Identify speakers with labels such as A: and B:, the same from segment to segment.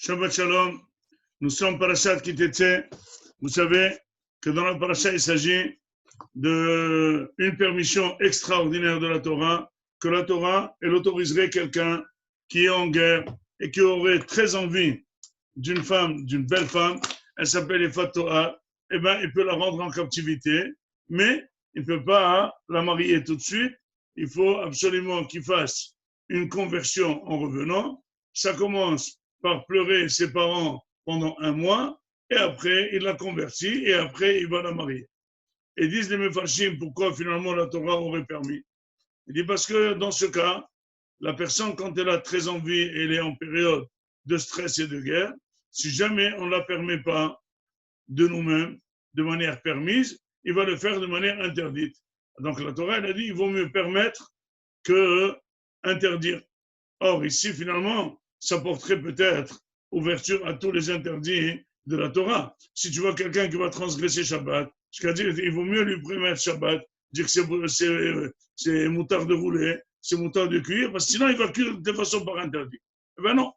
A: Shabbat Shalom, nous sommes Parashat Ki Tetzeh. Vous savez que dans la Parashat, il s'agit d'une permission extraordinaire de la Torah, que la Torah, elle autoriserait quelqu'un qui est en guerre et qui aurait très envie d'une femme, d'une belle femme, elle s'appelle Efat Torah, eh bien, il peut la rendre en captivité, mais il ne peut pas la marier tout de suite. Il faut absolument qu'il fasse une conversion en revenant. Ça commence par pleurer ses parents pendant 1 mois, et après, il la convertit, et après, il va la marier. Et disent les Mefarshim, pourquoi finalement la Torah aurait permis? Il dit parce que dans ce cas, la personne, quand elle a très envie, elle est en période de stress et de guerre, si jamais on ne la permet pas de nous-mêmes, de manière permise, il va le faire de manière interdite. Donc la Torah, elle a dit, il vaut mieux permettre que interdire. Or, ici, finalement, ça porterait peut-être ouverture à tous les interdits de la Torah. Si tu vois quelqu'un qui va transgresser Shabbat, c'est-à-dire il vaut mieux lui permettre Shabbat, dire que c'est moutarde de rouler, c'est moutarde de cuire, parce que sinon il va cuire de façon par interdit. Eh bien non,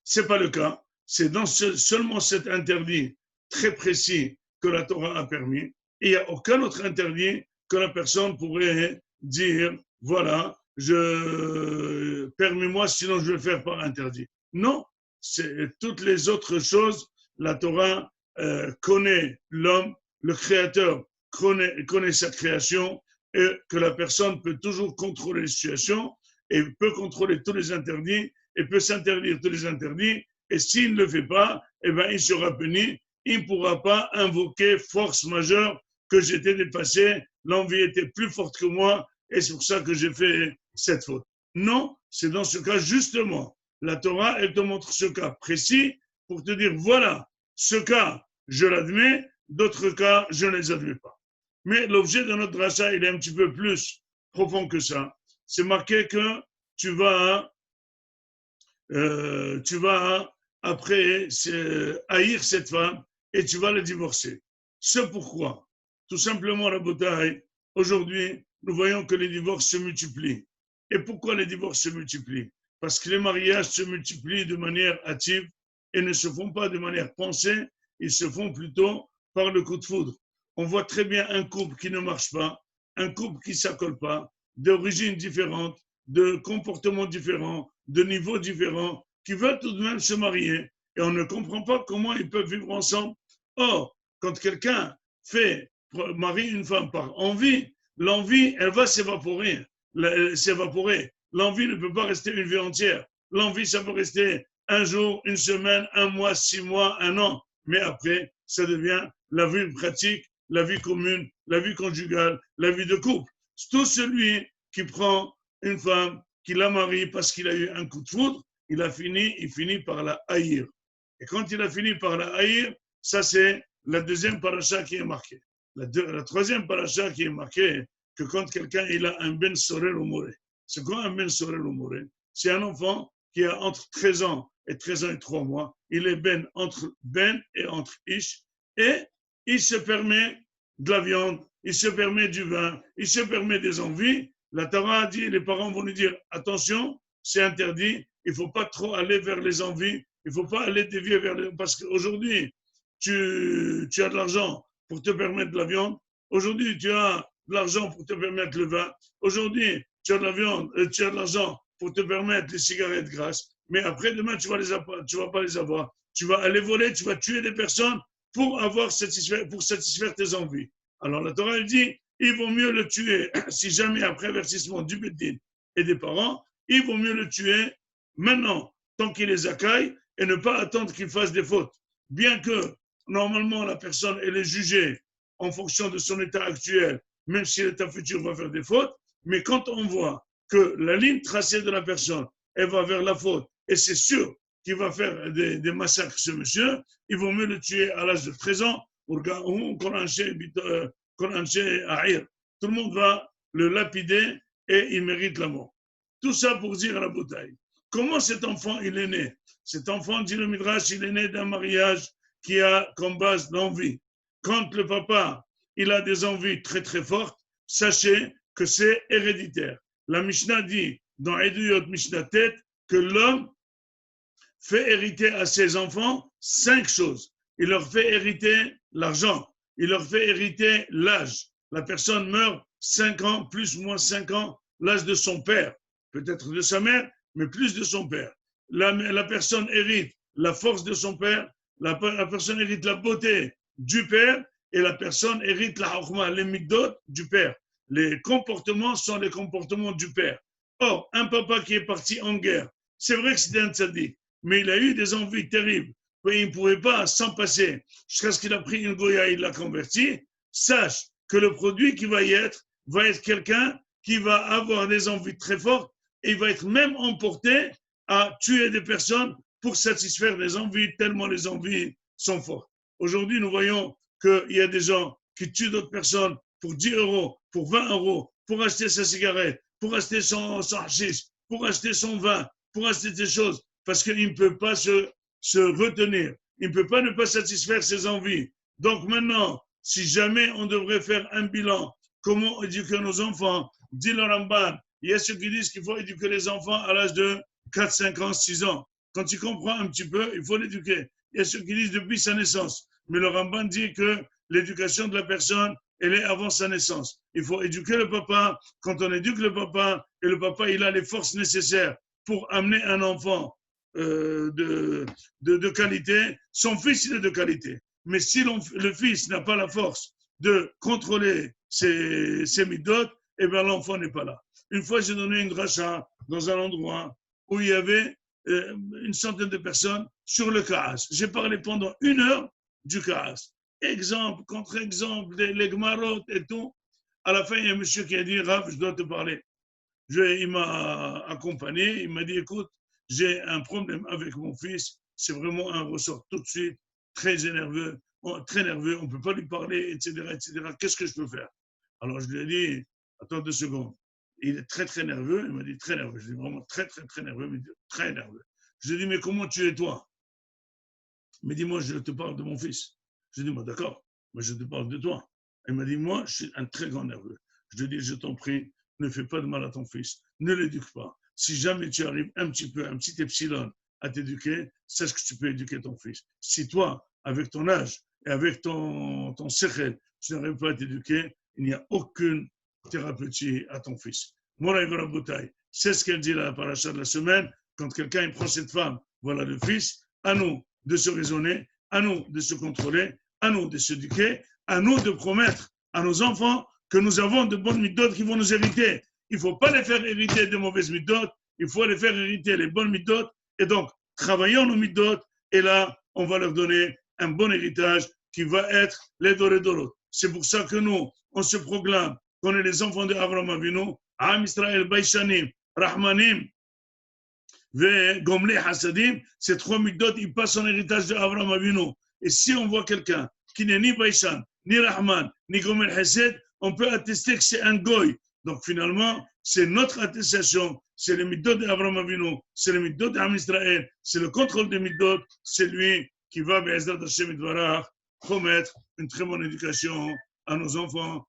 A: c'est pas le cas. C'est dans seulement cet interdit très précis que la Torah a permis, et il n'y a aucun autre interdit que la personne pourrait dire, voilà, permets-moi, sinon je vais le faire par interdit. Non, c'est toutes les autres choses, la Torah connaît l'homme, le Créateur connaît sa création, et que la personne peut toujours contrôler les situations, et peut contrôler tous les interdits, et peut s'interdire tous les interdits, et s'il ne le fait pas, eh ben, il sera puni, il ne pourra pas invoquer force majeure que j'étais dépassé, l'envie était plus forte que moi, et c'est pour ça que j'ai fait cette faute. Non, c'est dans ce cas, justement, la Torah, elle te montre ce cas précis pour te dire, voilà, ce cas, je l'admets, d'autres cas, je ne les admets pas. Mais l'objet de notre rachat, il est un petit peu plus profond que ça. C'est marqué que tu vas après haïr cette femme et tu vas la divorcer. C'est pourquoi, tout simplement, la bataille, aujourd'hui, nous voyons que les divorces se multiplient. Et pourquoi les divorces se multiplient? Parce que les mariages se multiplient de manière hâtive et ne se font pas de manière pensée, ils se font plutôt par le coup de foudre. On voit très bien un couple qui ne marche pas, un couple qui ne s'accole pas, d'origines différentes, de comportements différents, de niveaux différents, qui veulent tout de même se marier. Et on ne comprend pas comment ils peuvent vivre ensemble. Or, quand quelqu'un marie une femme par envie, l'envie, elle va s'évaporer. L'envie ne peut pas rester une vie entière. L'envie, ça peut rester 1 jour, 1 semaine, 1 mois, 6 mois, 1 an. Mais après, ça devient la vie pratique, la vie commune, la vie conjugale, la vie de couple. Tout celui qui prend une femme, qui la marie parce qu'il a eu un coup de foudre, il finit par la haïr. Et quand il a fini par la haïr, ça c'est la deuxième paracha qui est marquée. La troisième paracha qui est marquée, que quand quelqu'un il a un ben sorel ou moré. C'est quoi un ben sorel ou moré? C'est un enfant qui a entre 13 ans et 13 ans et 3 mois. Il est entre ben et entre ish. Et il se permet de la viande, il se permet du vin, il se permet des envies. La Torah a dit, les parents vont lui dire, attention, c'est interdit, il ne faut pas trop aller vers les envies, il ne faut pas aller dévier vers les... Parce qu'aujourd'hui, tu as de l'argent pour te permettre de la viande, aujourd'hui, tu as de l'argent pour te permettre le vin, aujourd'hui, tu as de la viande, tu as de l'argent pour te permettre les cigarettes grasses, mais après, demain, tu ne vas pas les avoir. Tu vas aller voler, tu vas tuer des personnes pour satisfaire tes envies. Alors la Torah, elle dit, il vaut mieux le tuer, si jamais après avertissement du Bédine et des parents, il vaut mieux le tuer maintenant, tant qu'il les accueille, et ne pas attendre qu'il fasse des fautes. Bien que, normalement, la personne, elle est jugée en fonction de son état actuel, même si l'état futur va faire des fautes, mais quand on voit que la ligne tracée de la personne, elle va vers la faute, et c'est sûr qu'il va faire des massacres, ce monsieur, il vaut mieux le tuer à l'âge de 13 ans, tout le monde va le lapider et il mérite la mort. Tout ça pour dire à la bataille. Comment cet enfant il est né? Cet enfant, dit le Midrash, il est né d'un mariage qui a comme base l'envie. Quand le papa il a des envies très très fortes, sachez que c'est héréditaire. La Mishnah dit dans Eduyot Mishnah Tet que l'homme fait hériter à ses enfants 5 choses. Il leur fait hériter l'argent, il leur fait hériter l'âge. La personne meurt 5 ans, plus ou moins 5 ans, l'âge de son père, peut-être de sa mère, mais plus de son père. La personne hérite la force de son père, la personne hérite la beauté du père, et la personne hérite la hokma, les midot du père. Les comportements sont les comportements du père. Or, un papa qui est parti en guerre, c'est vrai que c'était un tzaddik, mais il a eu des envies terribles. Il ne pouvait pas s'en passer jusqu'à ce qu'il a pris une goya, il l'a converti. Sache que le produit qui va y être va être quelqu'un qui va avoir des envies très fortes et il va être même emporté à tuer des personnes pour satisfaire des envies, tellement les envies sont fortes. Aujourd'hui, nous voyons qu'il y a des gens qui tuent d'autres personnes pour 10 euros, pour 20 euros, pour acheter sa cigarette, pour acheter son hashish, pour acheter son vin, pour acheter des choses, parce qu'il ne peut pas se retenir. Il ne peut pas ne pas satisfaire ses envies. Donc maintenant, si jamais on devrait faire un bilan, comment éduquer nos enfants, dit le Ramban, il y a ceux qui disent qu'il faut éduquer les enfants à l'âge de 4, 5 ans, 6 ans. Quand tu comprends un petit peu, il faut l'éduquer. Il y a ceux qui disent depuis sa naissance. Mais le Ramban dit que l'éducation de la personne, elle est avant sa naissance. Il faut éduquer le papa. Quand on éduque le papa, et le papa, il a les forces nécessaires pour amener un enfant de qualité, son fils, il est de qualité. Mais si le fils n'a pas la force de contrôler ses midot, eh bien l'enfant n'est pas là. Une fois, j'ai donné une dracha dans un endroit où il y avait une centaine de personnes sur le Kaas. J'ai parlé pendant 1 heure du Kaas. Exemple, contre-exemple, les Gmarot et tout. À la fin, il y a un monsieur qui a dit, Rav, je dois te parler. Il m'a accompagné, il m'a dit, écoute, j'ai un problème avec mon fils, c'est vraiment un ressort tout de suite, très nerveux, on ne peut pas lui parler, etc., etc. Qu'est-ce que je peux faire? Alors je lui ai dit, attends 2 secondes. Il est très, très nerveux. Il m'a dit très nerveux. Je lui ai dit vraiment très, très, très nerveux. Il m'a dit très nerveux. Je lui ai dit, mais comment tu es toi? Il m'a dit, moi, je te parle de mon fils. Je lui ai dit, moi, d'accord, mais je te parle de toi. Il m'a dit, moi, je suis un très grand nerveux. Je lui ai dit, je t'en prie, ne fais pas de mal à ton fils. Ne l'éduque pas. Si jamais tu arrives un petit epsilon à t'éduquer, sache que tu peux éduquer ton fils. Si toi, avec ton âge et avec ton sechel, tu n'arrives pas à t'éduquer, il n'y a aucune thérapeutique à ton fils. Moraï Rabotai, c'est ce qu'elle dit la paracha de la semaine. Quand quelqu'un prend cette femme, voilà le fils, à nous de se raisonner, à nous de se contrôler, à nous de s'éduquer, à nous de promettre à nos enfants que nous avons de bonnes midot qui vont nous hériter. Il ne faut pas les faire hériter de mauvaises midot, il faut les faire hériter les bonnes midot. Et donc, travaillons nos midot, et là, on va leur donner un bon héritage qui va être les doré dorot. C'est pour ça que nous, on se proclame qu'on est les enfants d'Abraham Avinu, Am Israël, Baïchanim, Rahmanim, Gomli Hasadim, ces 3 midot, ils passent en héritage d'Abraham Avinu. Et si on voit quelqu'un qui n'est ni Baïchan, ni Rahman, ni Gomel Hesed, on peut attester que c'est un goy. Donc finalement, c'est notre attestation, c'est le midot d'Abraham Avinu, c'est le midot d'Am Israël, c'est le contrôle des midot, c'est lui qui va, Be'ezrat Hashem Idvarach, promettre une très bonne éducation à nos enfants.